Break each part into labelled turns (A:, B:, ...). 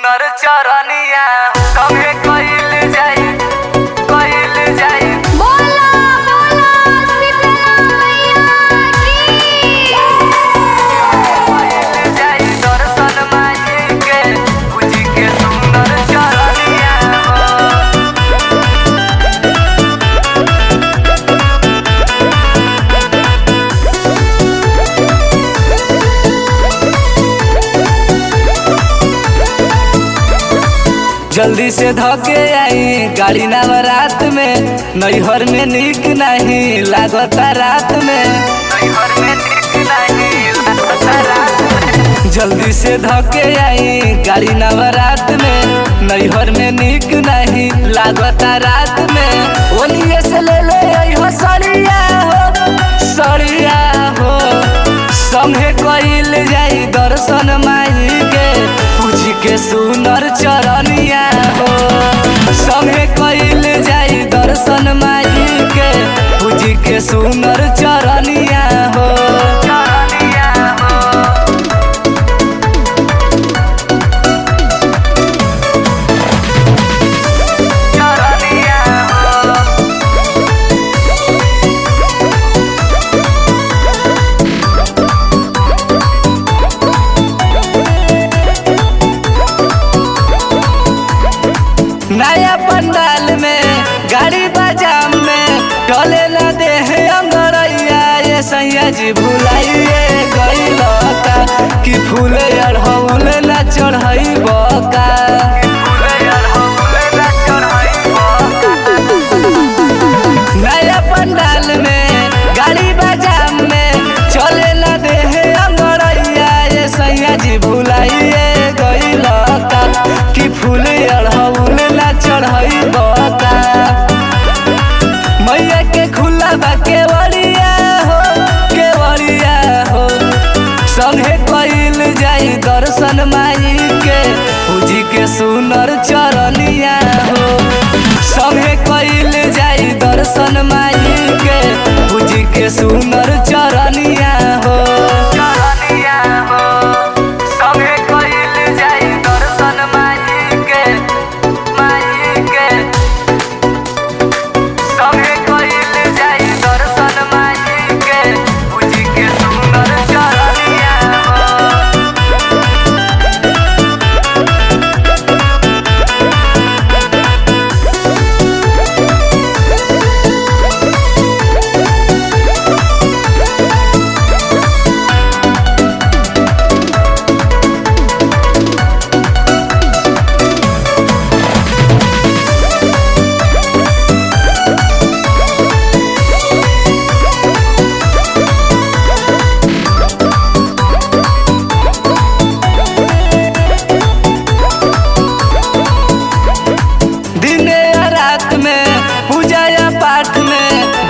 A: सुनर चरनिया संगे कइल जाई
B: बोला बोला शीतला मैया
A: कइल जाई दर्शन माई के पूजी के सुनर चरनिया जल्दी से धके आई गाड़ी नवरात में नैहर में निक नहीं लागता रात में जल्दी से धके आई गाड़ी नवरात में नैहर में निक नहीं लागता रात में ओनिए से ले ले हो सड़िया हो संगे कइल जाई दर्शन माई के पूजी के सुनर चरनिया हो संगे कइल जाई दर्शन माई के पूजी के सुनर चरनिया हो नया पंडाल में गाड़ी बाजाम में टले न दे अंगरैया ये सैया जी भुलाइए गइल का कि फूल अढ़ौल न चढ़ई बका नया पंडाल में गाड़ी बाजाम में चले न दे अंगरैया ये सैया जी भुलाइए गइल का कि फूल अढ़ौल चढ़ई बका मैया के खुला बा केवड़िया हो संगे कइल जाई दर्शन माई के पूजी के सुनर चरनिया हो संगे कइल जाई दर्शन माई के पूजी के सुनर चरनिया हो संगे कइल जाई दर्शन माई के संगे कइल जाई दर्शन माई के पूजी के सुनर चरनिया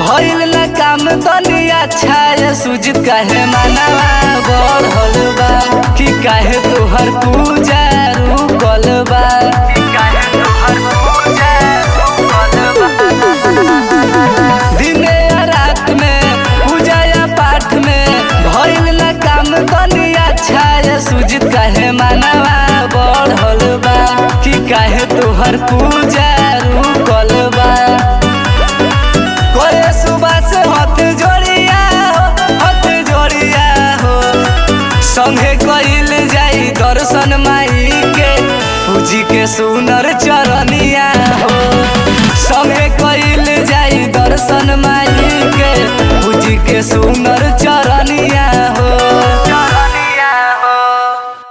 A: भइल न काम तनी अच्छा ये सुजित काहे मानवा बढ़ल बा कि काहे तोहर पूजा रुकल बा दिने रात में पूजा या पाठ में भइल न काम तनी अच्छा ये सुजित काहे मानवा बढ़ल बा कि काहे तोहर पूजा रुकल बा सुबह से हाथ जोड़िया हो संगे कइल जाई दर्शन माई के पूजी के सुनर चरनिया हो संगे कइल जाई दर्शन माई के पूजी के सुनर